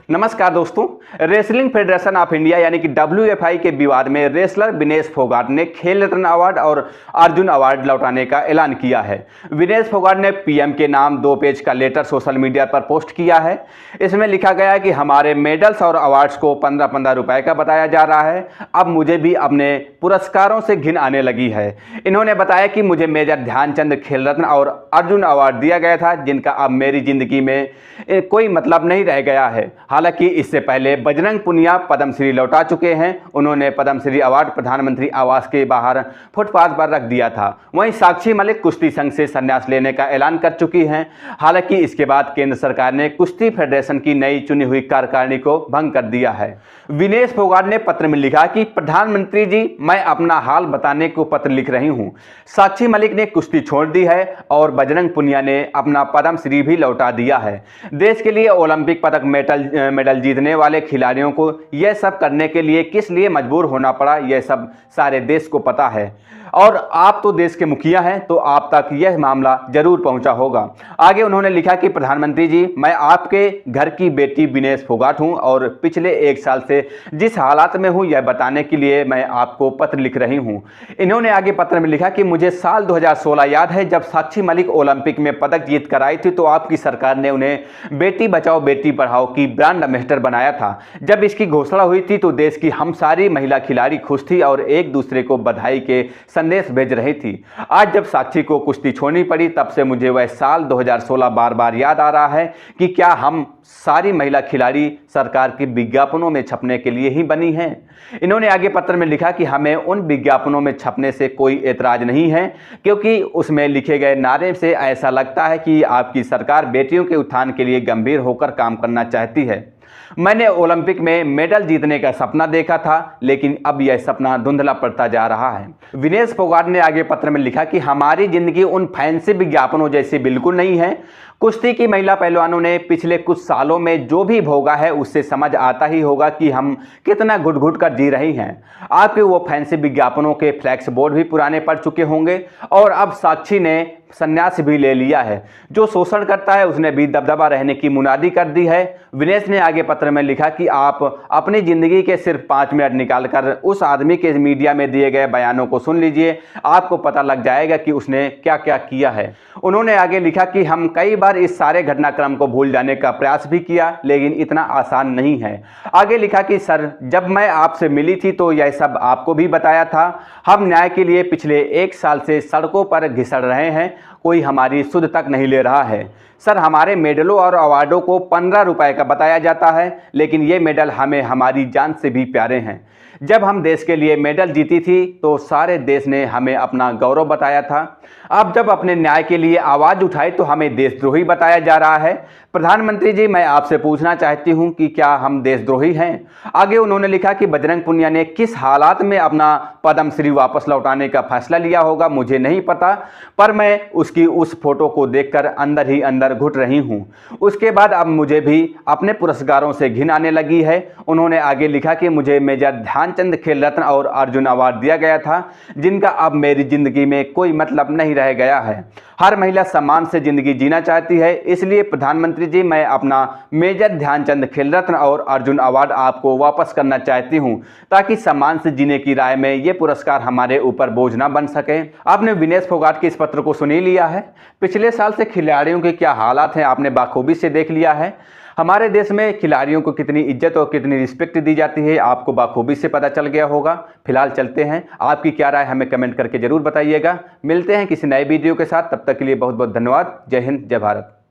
नमस्कार दोस्तों। Wrestling federation of India यानी कि WFI के विवाद में रेसलर विनेश फोगाट ने खेल रत्न अवार्ड और अर्जुन अवार्ड लौटाने का ऐलान किया है। विनेश फोगाट ने पीएम के नाम 2 पेज का लेटर सोशल मीडिया पर पोस्ट किया है। इसमें लिखा गया है कि हमारे मेडल्स और अवार्ड्स को 15-15 रुपए का बताया जा रहा है। अब मुझे भी अपने पुरस्कारों से घिन आने लगी है। इन्होंने बताया कि मुझे मेजर ध्यानचंद खेल रत्न और अर्जुन अवार्ड दिया गया था, जिनका अब मेरी जिंदगी में कोई मतलब नहीं रह गया है। हालांकि इससे पहले बजरंग पुनिया पद्मश्री लौटा चुके हैं। उन्होंने पद्मश्री अवार्ड प्रधानमंत्री आवास के बाहर फुटपाथ पर रख दिया था। वहीं साक्षी मलिक कुश्ती संघ से संन्यास लेने का ऐलान कर चुकी हैं। हालांकि इसके बाद केंद्र सरकार ने कुश्ती फेडरेशन की नई चुनी हुई कार्यकारिणी को भंग कर दिया है। विनेश फोगाट ने पत्र में लिखा कि प्रधानमंत्री जी, मैं अपना हाल बताने को पत्र लिख रही हूं। साक्षी मलिक ने कुश्ती छोड़ दी है और बजरंग पुनिया ने अपना पद्मश्री भी लौटा दिया है। देश के लिए ओलंपिक पदक मेडल जीतने वाले खिलाड़ियों को यह सब करने के लिए किस लिए मजबूर होना पड़ा, यह सब सारे देश को पता है। और आप तो देश के मुखिया हैं, तो आप तक यह मामला जरूर पहुंचा होगा। आगे उन्होंने लिखा कि प्रधानमंत्री जी, मैं आपके घर की बेटी विनेश फोगाट हूं और पिछले 1 साल से जिस हालात में हूं यह बताने के लिए मैं आपको पत्र लिख रही हूं। इन्होंने आगे पत्र में लिखा कि मुझे साल 2016 याद है, जब साक्षी मलिक ओलंपिक में पदक जीत कर आई थी तो आपकी सरकार ने उन्हें बेटी बचाओ बेटी पढ़ाओ की ब्रांड एम्बेसडर बनाया था। जब इसकी घोषणा हुई थी तो देश की हम सारी महिला खिलाड़ी खुश थी और एक दूसरे को बधाई के संदेश भेज रही थी। आज जब साक्षी को कुश्ती छोड़नी पड़ी, तब से मुझे वह साल 2016 बार बार याद आ रहा है कि क्या हम सारी महिला खिलाड़ी सरकार के विज्ञापनों में छपने के लिए ही बनी हैं। इन्होंने आगे पत्र में लिखा कि हमें उन विज्ञापनों में छपने से कोई एतराज नहीं है, क्योंकि उसमें लिखे गए नारे से ऐसा लगता है कि आपकी सरकार बेटियों के उत्थान के लिए गंभीर होकर काम करना चाहती है। मैंने ओलंपिक में मेडल जीतने का सपना देखा था, लेकिन अब यह सपना धुंधला पड़ता जा रहा है। विनेश फोगाट ने आगे पत्र में लिखा कि हमारी जिंदगी उन फैंसी विज्ञापनों जैसी बिल्कुल नहीं है। कुश्ती की महिला पहलवानों ने पिछले कुछ सालों में जो भी भोगा है उससे समझ आता ही होगा कि हम कितना घुट घुट कर जी रही हैं। आपके वो फैंसी विज्ञापनों के फ्लैक्स बोर्ड भी पुराने पड़ चुके होंगे और अब साक्षी ने संन्यास भी ले लिया है। जो शोषण करता है उसने भी दबदबा रहने की मुनादी कर दी है। विनेश ने आगे पत्र में लिखा कि आप अपनी जिंदगी के सिर्फ 5 मिनट निकालकर उस आदमी के मीडिया में दिए गए बयानों को सुन लीजिए, आपको पता लग जाएगा कि उसने क्या क्या किया है। उन्होंने आगे लिखा कि हम कई बार इस सारे घटनाक्रम को भूल जाने का प्रयास भी किया, लेकिन इतना आसान नहीं है। आगे लिखा कि सर, जब मैं आपसे मिली थी तो यह सब आपको भी बताया था। हम न्याय के लिए पिछले 1 साल से सड़कों पर घिसड़ रहे हैं, कोई हमारी सुध तक नहीं ले रहा है। सर, हमारे मेडलों और अवार्डों को 15 रुपए का बताया जाता है, लेकिन ये मेडल हमें हमारी जान से भी प्यारे हैं। जब हम देश के लिए मेडल जीती थी तो सारे देश ने हमें अपना गौरव बताया था। अब जब अपने न्याय के लिए आवाज़ उठाई तो हमें देशद्रोही बताया जा रहा है। प्रधानमंत्री जी, मैं आपसे पूछना चाहती हूं कि क्या हम देशद्रोही हैं? आगे उन्होंने लिखा कि बजरंग पुनिया ने किस हालात में अपना पद्मश्री वापस लौटाने का फैसला लिया होगा मुझे नहीं पता, पर मैं उसकी उस फोटो को देखकर अंदर ही अंदर घुट रही हूं। उसके बाद अब मुझे भी अपने पुरस्कारों से घिन आने लगी है। उन्होंने आगे लिखा कि मुझे मेजर ध्यानचंद खेल रत्न और अर्जुन अवार्ड दिया गया था, जिनका अब मेरी जिंदगी में कोई मतलब नहीं रह गया है। हर महिला सम्मान से जिंदगी जीना चाहती है, इसलिए प्रधानमंत्री जी, मैं अपना मेजर ध्यानचंद खेल रत्न और अर्जुन अवार्ड आपको वापस करना चाहती हूं, ताकि सम्मान से जीने की राय में ये पुरस्कार हमारे ऊपर बोझ ना बन सके। आपने विनेश फोगाट के इस पत्र को सुन ही लिया है। पिछले साल से खिलाड़ियों के क्या हालात हैं आपने बाखूबी से देख लिया है। हमारे देश में खिलाड़ियों को कितनी इज्जत और कितनी रिस्पेक्ट दी जाती है आपको बाखूबी से पता चल गया होगा। फिलहाल चलते हैं, आपकी क्या राय हमें कमेंट करके जरूर बताइएगा। मिलते हैं किसी नए वीडियो के साथ, तब तक के लिए बहुत बहुत धन्यवाद। जय हिंद, जय भारत।